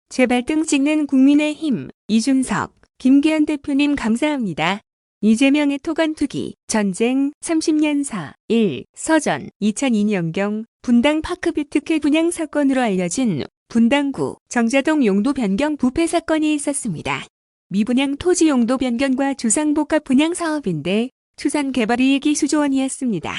제발등 찍는 국민의힘 이준석, 김기현 대표님 감사합니다. 이재명의 토건투기, 전쟁, 30년사, 1, 서전, 2002년경 분당 파크뷰티크 분양 사건으로 알려진 분당구 정자동 용도 변경 부패 사건이 있었습니다. 미분양 토지 용도 변경과 주상복합 분양 사업인데 추산 개발이익이 수조 원이었습니다.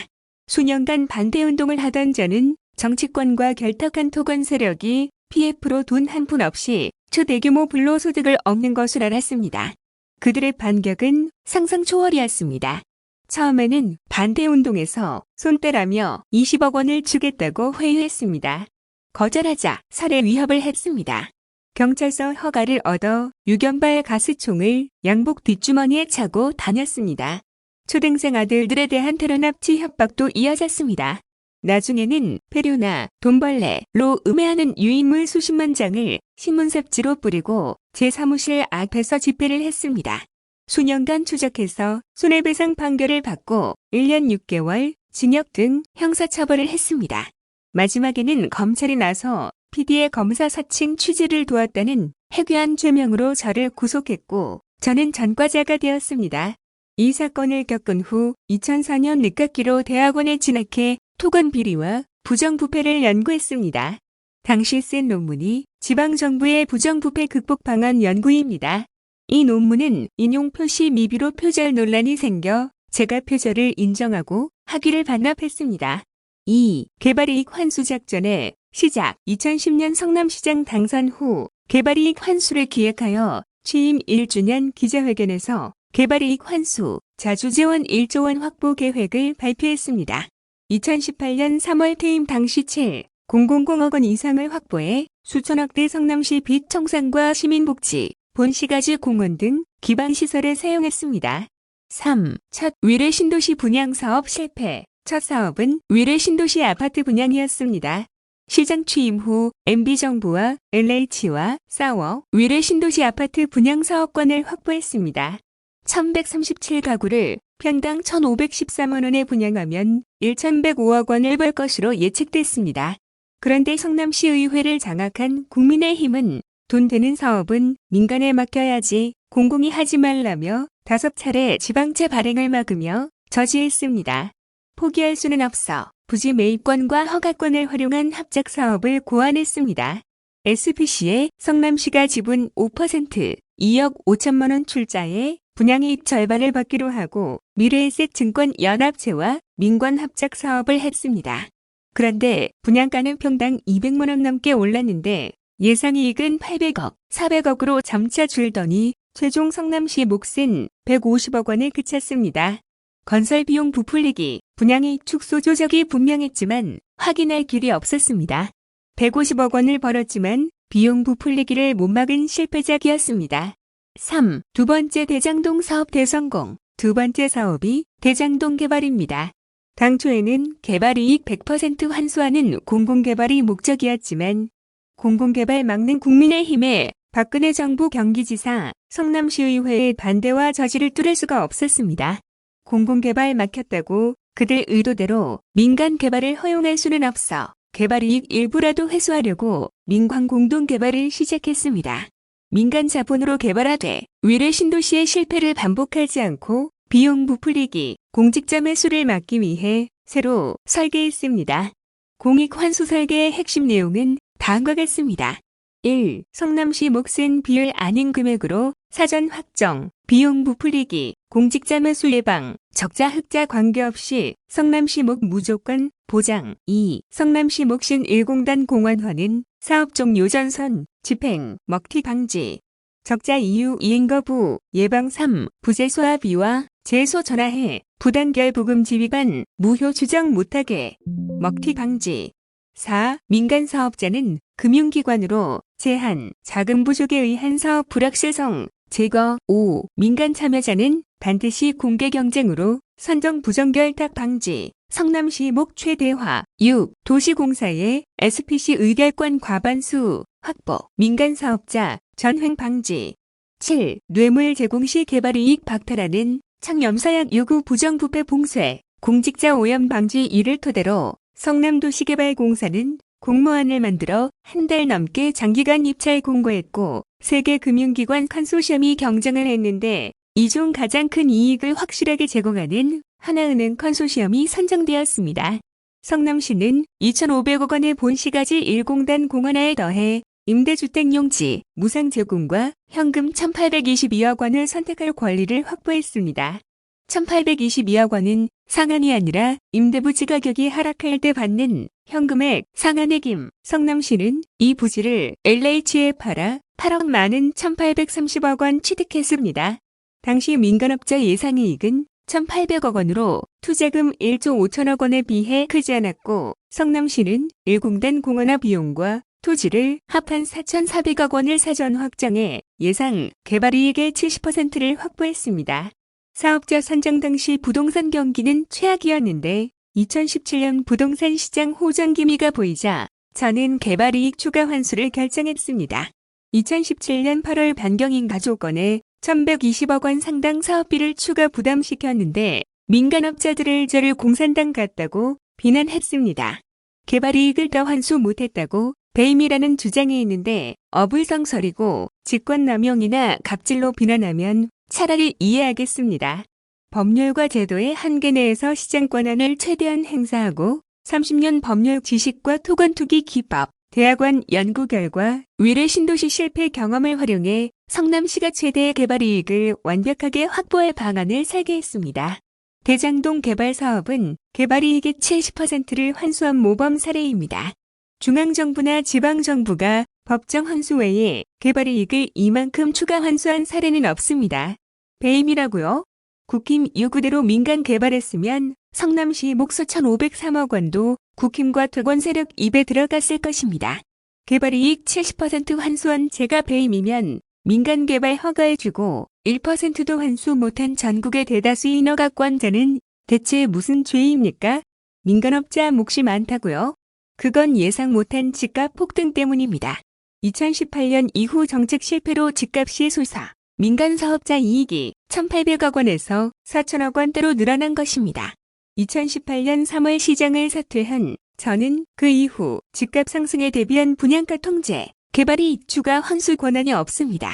수년간 반대운동을 하던 저는 정치권과 결탁한 토건 세력이 PF로 돈 한 푼 없이 초대규모 불로소득을 얻는 것을 알았습니다. 그들의 반격은 상상 초월이었습니다. 처음에는 반대운동에서 손 떼라며 20억 원을 주겠다고 회유했습니다. 거절하자 살해 위협을 했습니다. 경찰서 허가를 얻어 유견발 가스총을 양복 뒷주머니에 차고 다녔습니다. 초등생 아들들에 대한 테러 납치 협박도 이어졌습니다. 나중에는 폐류나 돈벌레로 음해하는 유인물 수십만 장을 신문삽지로 뿌리고 제 사무실 앞에서 집회를 했습니다. 수년간 추적해서 손해배상 판결을 받고 1년 6개월 징역 등 형사처벌을 했습니다. 마지막에는 검찰이 나서 PD의 검사 사칭 취지를 도왔다는 해괴한 죄명으로 저를 구속했고 저는 전과자가 되었습니다. 이 사건을 겪은 후 2004년 늦학기로 대학원에 진학해 토건 비리와 부정부패를 연구했습니다. 당시 쓴 논문이 지방정부의 부정부패 극복 방안 연구입니다. 이 논문은 인용 표시 미비로 표절 논란이 생겨 제가 표절을 인정하고 학위를 반납했습니다. 2. 개발이익 환수 작전의 시작. 2010년 성남시장 당선 후 개발이익 환수를 기획하여 취임 1주년 기자회견에서 개발이익 환수 자주재원 1조 원 확보 계획을 발표했습니다. 2018년 3월 퇴임 당시 7,000억 원 이상을 확보해 수천억대 성남시 빚 청산과 시민복지, 본시가지 공원 등 기반시설에 사용했습니다. 3. 첫 위례 신도시 분양 사업 실패. 첫 사업은 위례 신도시 아파트 분양이었습니다. 시장 취임 후 MB정부와 LH와 싸워 위례 신도시 아파트 분양 사업권을 확보했습니다. 1137가구를 평당 1,513만 원에 분양하면 1,105억 원을 벌 것으로 예측됐습니다. 그런데 성남시의회를 장악한 국민의힘은 돈 되는 사업은 민간에 맡겨야지 공공이 하지 말라며 5차례 지방채 발행을 막으며 저지했습니다. 포기할 수는 없어 부지 매입권과 허가권을 활용한 합작 사업을 고안했습니다. SPC에 성남시가 지분 5% 2억 5천만 원 출자에 분양이익 절반을 받기로 하고 미래에셋증권 연합체와 민관 합작 사업을 했습니다. 그런데 분양가는 평당 200만 원 넘게 올랐는데 예상이익은 800억, 400억으로 점차 줄더니 최종 성남시 몫은 150억 원에 그쳤습니다. 건설 비용 부풀리기, 분양이익 축소 조작이 분명했지만 확인할 길이 없었습니다. 150억 원을 벌었지만 비용 부풀리기를 못 막은 실패작이었습니다. 3. 두 번째 대장동 사업 대성공. 두 번째 사업이 대장동 개발입니다. 당초에는 개발이익 100% 환수하는 공공개발이 목적이었지만 공공개발 막는 국민의힘의 박근혜 정부 경기지사 성남시의회의 반대와 저지를 뚫을 수가 없었습니다. 공공개발 막혔다고 그들 의도대로 민간 개발을 허용할 수는 없어 개발이익 일부라도 회수하려고 민관 공동개발을 시작했습니다. 민간 자본으로 개발하되 위례 신도시의 실패를 반복하지 않고 비용 부풀리기, 공직자 매수를 막기 위해 새로 설계했습니다. 공익 환수 설계의 핵심 내용은 다음과 같습니다. 1. 성남시 몫은 비율 아닌 금액으로 사전 확정, 비용 부풀리기, 공직자 매수 예방, 적자 흑자 관계없이 성남시 몫 무조건 보장. 2. 성남시 몫인 1공단 공원화는 사업 종료 전선, 집행, 먹튀 방지. 적자 이유 이행 거부, 예방. 3. 부재 소화비와 재소 전화해 부단결 부금지 위반, 무효 추정 못하게, 먹튀 방지. 4. 민간 사업자는 금융기관으로 제한, 자금 부족에 의한 사업 불확실성 제거. 5. 민간 참여자는 반드시 공개 경쟁으로 선정 부정결탁 방지, 성남시 몫 최대화. 6. 도시공사의 SPC 의결권 과반수 확보, 민간 사업자 전횡 방지. 7. 뇌물 제공 시 개발이익 박탈하는 청렴사약 요구 부정부패 봉쇄, 공직자 오염 방지. 이를 토대로 성남도시개발공사는 공모안을 만들어 한 달 넘게 장기간 입찰 공고했고 세계 금융기관 컨소시엄이 경쟁을 했는데 이 중 가장 큰 이익을 확실하게 제공하는 하나은행 컨소시엄이 선정되었습니다. 성남시는 2,500억 원의 본시가지 1공단 공원화에 더해 임대주택 용지, 무상 제공과 현금 1,822억 원을 선택할 권리를 확보했습니다. 1,822억 원은 상한이 아니라 임대부지 가격이 하락할 때 받는 현금액 상한액임. 성남시는 이 부지를 LH에 팔아 8억 많은 1,830억 원 취득했습니다. 당시 민간업자 예상이익은 1,800억 원으로 투자금 1조 5천억 원에 비해 크지 않았고 성남시는 1공단 공원화 비용과 토지를 합한 4,400억 원을 사전 확정해 예상 개발이익의 70%를 확보했습니다. 사업자 선정 당시 부동산 경기는 최악이었는데 2017년 부동산 시장 호전 기미가 보이자 저는 개발이익 추가 환수를 결정했습니다. 2017년 8월 반경인가 조건에 1,120억 원 상당 사업비를 추가 부담시켰는데 민간업자들을 저를 공산당 같다고 비난했습니다. 개발이익을 더 환수 못했다고 배임이라는 주장이 있는데 어불성설이고 직권남용이나 갑질로 비난하면 차라리 이해하겠습니다. 법률과 제도의 한계 내에서 시장 권한을 최대한 행사하고 30년 법률 지식과 토건투기 기법, 대학원 연구 결과, 위례 신도시 실패 경험을 활용해 성남시가 최대의 개발이익을 완벽하게 확보할 방안을 설계했습니다. 대장동 개발 사업은 개발이익의 70%를 환수한 모범 사례입니다. 중앙정부나 지방정부가 법정 환수 외에 개발이익을 이만큼 추가 환수한 사례는 없습니다. 배임이라고요? 국힘 요구대로 민간 개발했으면 성남시 목소 1,503억 원도 국힘과 퇴권 세력 입에 들어갔을 것입니다. 개발이익 70% 환수한 제가 배임이면 민간 개발 허가해주고 1%도 환수 못한 전국의 대다수의 인허가권자는 대체 무슨 죄입니까? 민간업자 몫이 많다고요? 그건 예상 못한 집값 폭등 때문입니다. 2018년 이후 정책 실패로 집값이 솟아 민간 사업자 이익이 1,800억 원에서 4천억 원대로 늘어난 것입니다. 2018년 3월 시장을 사퇴한 저는 그 이후 집값 상승에 대비한 분양가 통제, 개발이익 추가 환수 권한이 없습니다.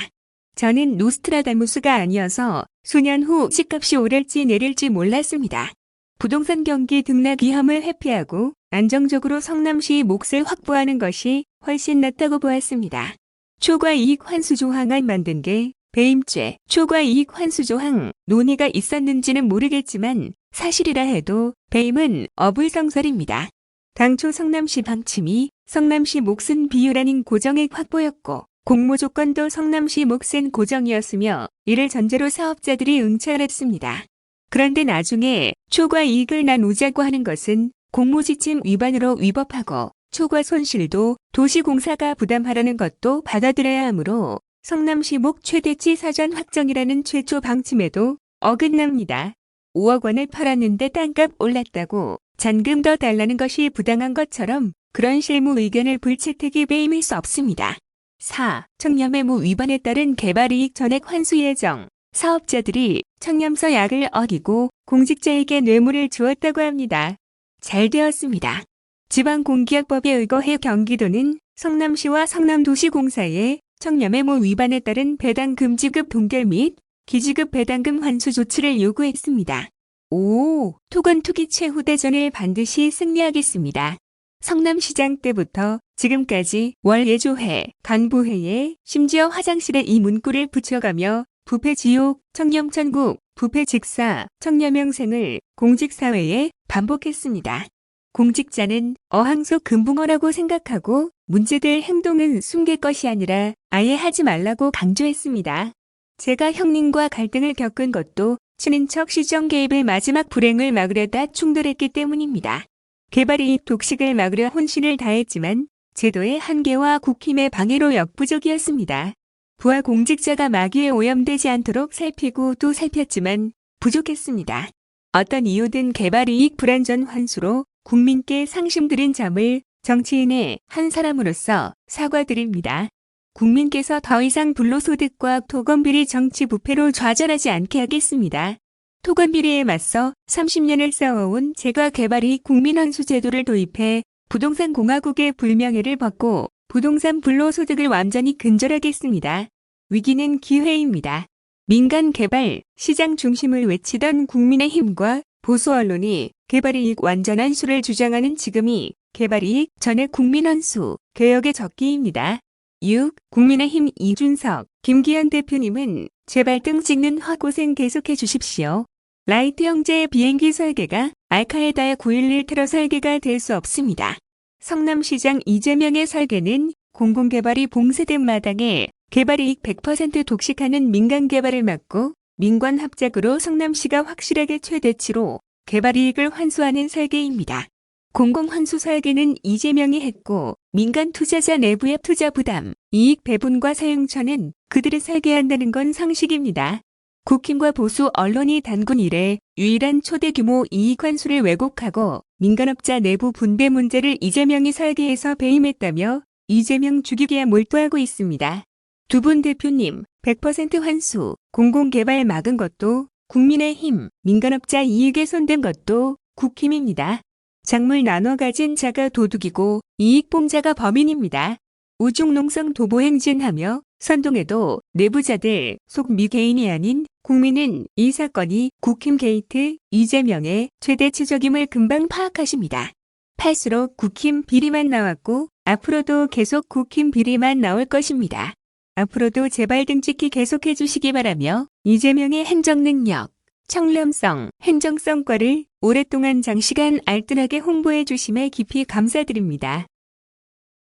저는 노스트라다무스가 아니어서 수년 후 집값이 오를지 내릴지 몰랐습니다. 부동산 경기 등락 위험을 회피하고 안정적으로 성남시 몫을 확보하는 것이 훨씬 낫다고 보았습니다. 초과이익 환수 조항안 만든 게 배임죄, 초과이익 환수 조항 논의가 있었는지는 모르겠지만 사실이라 해도 배임은 어불성설입니다. 당초 성남시 방침이 성남시 몫은 비율 아닌 고정액 확보였고 공모 조건도 성남시 몫은 고정이었으며 이를 전제로 사업자들이 응찰했습니다. 그런데 나중에 초과 이익을 나누자고 하는 것은 공모지침 위반으로 위법하고 초과 손실도 도시공사가 부담하라는 것도 받아들여야 하므로 성남시 몫 최대치 사전 확정이라는 최초 방침에도 어긋납니다. 5억 원을 팔았는데 땅값 올랐다고 잔금 더 달라는 것이 부당한 것처럼 그런 실무 의견을 불채택이 배임일 수 없습니다. 4. 청렴의무 위반에 따른 개발이익 전액 환수 예정. 사업자들이 청렴서 약을 어기고 공직자에게 뇌물을 주었다고 합니다. 잘 되었습니다. 지방공기업법에 의거해 경기도는 성남시와 성남도시공사에 청렴의무 위반에 따른 배당금 지급 동결 및 기지급 배당금 환수 조치를 요구했습니다. 5. 토건투기 최후 대전을 반드시 승리하겠습니다. 성남시장 때부터 지금까지 월 예조회, 간부회에 심지어 화장실에 이 문구를 붙여가며 부패지옥, 청렴천국, 부패직사, 청렴영생을 공직사회에 반복했습니다. 공직자는 어항속 금붕어라고 생각하고 문제될 행동은 숨길 것이 아니라 아예 하지 말라고 강조했습니다. 제가 형님과 갈등을 겪은 것도 친인척 시정 개입의 마지막 불행을 막으려다 충돌했기 때문입니다. 개발이익 독식을 막으려 혼신을 다했지만 제도의 한계와 국힘의 방해로 역부족이었습니다. 부하 공직자가 마귀에 오염되지 않도록 살피고 또 살폈지만 부족했습니다. 어떤 이유든 개발이익 불완전 환수로 국민께 상심 드린 점을 정치인의 한 사람으로서 사과드립니다. 국민께서 더 이상 불로소득과 토건비리 정치 부패로 좌절하지 않게 하겠습니다. 토건비리에 맞서 30년을 싸워온 제가 개발이익 국민환수 제도를 도입해 부동산 공화국의 불명예를 벗고 부동산 불로소득을 완전히 근절하겠습니다. 위기는 기회입니다. 민간 개발, 시장 중심을 외치던 국민의힘과 보수 언론이 개발이익 완전한 수를 주장하는 지금이 개발이익 전의 국민헌수, 개혁의 적기입니다. 6. 국민의힘 이준석, 김기현 대표님은 제발 등 찍는 화고생 계속해 주십시오. 라이트 형제의 비행기 설계가 알카에다의 9.11 테러 설계가 될 수 없습니다. 성남시장 이재명의 설계는 공공개발이 봉쇄된 마당에 개발이익 100% 독식하는 민간 개발을 막고 민관 합작으로 성남시가 확실하게 최대치로 개발이익을 환수하는 설계입니다. 공공환수 설계는 이재명이 했고 민간 투자자 내부의 투자 부담, 이익 배분과 사용처는 그들이 설계한다는 건 상식입니다. 국힘과 보수 언론이 단군 이래 유일한 초대 규모 이익 환수를 왜곡하고 민간업자 내부 분배 문제를 이재명이 설계해서 배임했다며 이재명 죽이기에 몰두하고 있습니다. 두 분 대표님, 100% 환수, 공공개발 막은 것도 국민의힘, 민간업자 이익에 손댄 것도 국힘입니다. 작물 나눠 가진 자가 도둑이고 이익봉자가 범인입니다. 우중농성 도보행진하며 선동해도 내부자들 속 미개인이 아닌 국민은 이 사건이 국힘 게이트 이재명의 최대 치적임을 금방 파악하십니다. 팔수록 국힘 비리만 나왔고 앞으로도 계속 국힘 비리만 나올 것입니다. 앞으로도 제발 등찍기 계속해 주시기 바라며 이재명의 행정능력, 청렴성, 행정성과를 오랫동안 장시간 알뜰하게 홍보해 주심에 깊이 감사드립니다.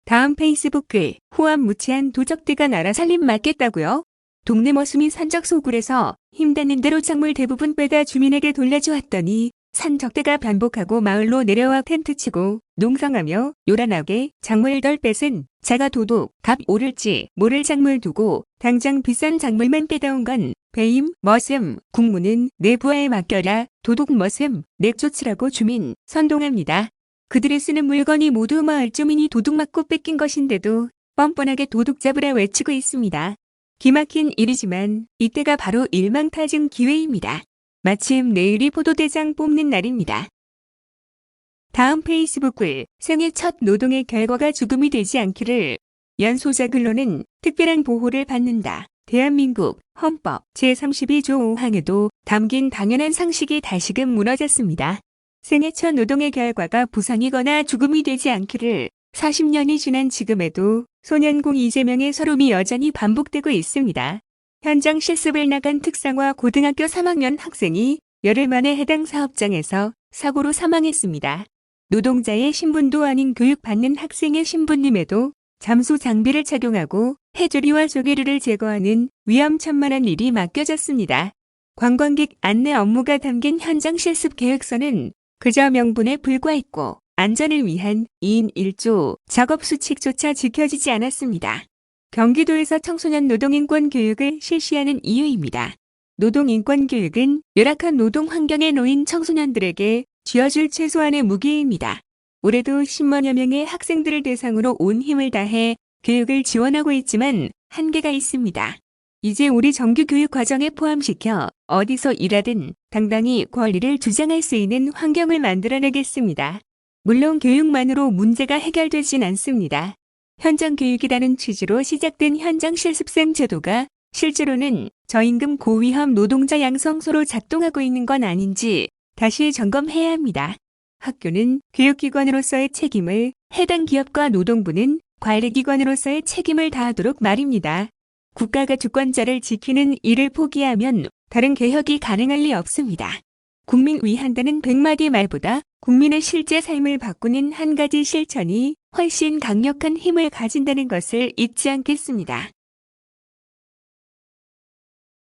다음 페이스북 글, 호암무치한 도적대가 나라 살림 맡겠다고요? 동네 머슴이 산적 소굴에서 힘닿는 대로 작물 대부분 빼다 주민에게 돌려주었더니 산적대가 반복하고 마을로 내려와 텐트 치고 농성하며 요란하게 작물 덜 뺏은 자가 도둑, 값 오를지 모를 작물 두고 당장 비싼 작물만 빼다온 건 배임, 머슴, 국무는 내부하에 맡겨라, 도둑 머슴, 내쫓으라고 주민 선동합니다. 그들이 쓰는 물건이 모두 마을 주민이 도둑 맞고 뺏긴 것인데도 뻔뻔하게 도둑 잡으라 외치고 있습니다. 기막힌 일이지만 이때가 바로 일망타진 기회입니다. 마침 내일이 포도대장 뽑는 날입니다. 다음 페이스북 글, 생애 첫 노동의 결과가 죽음이 되지 않기를. 연소자 근로는 특별한 보호를 받는다. 대한민국 헌법 제32조 5항에도 담긴 당연한 상식이 다시금 무너졌습니다. 생애 첫 노동의 결과가 부상이거나 죽음이 되지 않기를. 40년이 지난 지금에도 소년공 이재명의 서름이 여전히 반복되고 있습니다. 현장 실습을 나간 특성화 고등학교 3학년 학생이 열흘 만에 해당 사업장에서 사고로 사망했습니다. 노동자의 신분도 아닌 교육받는 학생의 신분임에도 잠수 장비를 착용하고 해조리와 조개류를 제거하는 위험천만한 일이 맡겨졌습니다. 관광객 안내 업무가 담긴 현장 실습 계획서는 그저 명분에 불과했고 안전을 위한 2인 1조 작업 수칙조차 지켜지지 않았습니다. 경기도에서 청소년 노동인권 교육을 실시하는 이유입니다. 노동인권 교육은 열악한 노동 환경에 놓인 청소년들에게 쥐어줄 최소한의 무기입니다. 올해도 10만여 명의 학생들을 대상으로 온 힘을 다해 교육을 지원하고 있지만 한계가 있습니다. 이제 우리 정규 교육 과정에 포함시켜 어디서 일하든 당당히 권리를 주장할 수 있는 환경을 만들어내겠습니다. 물론 교육만으로 문제가 해결되진 않습니다. 현장 교육이라는 취지로 시작된 현장 실습생 제도가 실제로는 저임금 고위험 노동자 양성소로 작동하고 있는 건 아닌지 다시 점검해야 합니다. 학교는 교육기관으로서의 책임을, 해당 기업과 노동부는 관리기관으로서의 책임을 다하도록 말입니다. 국가가 주권자를 지키는 일을 포기하면 다른 개혁이 가능할 리 없습니다. 국민 위한다는 100마디 말보다 국민의 실제 삶을 바꾸는 한 가지 실천이 훨씬 강력한 힘을 가진다는 것을 잊지 않겠습니다.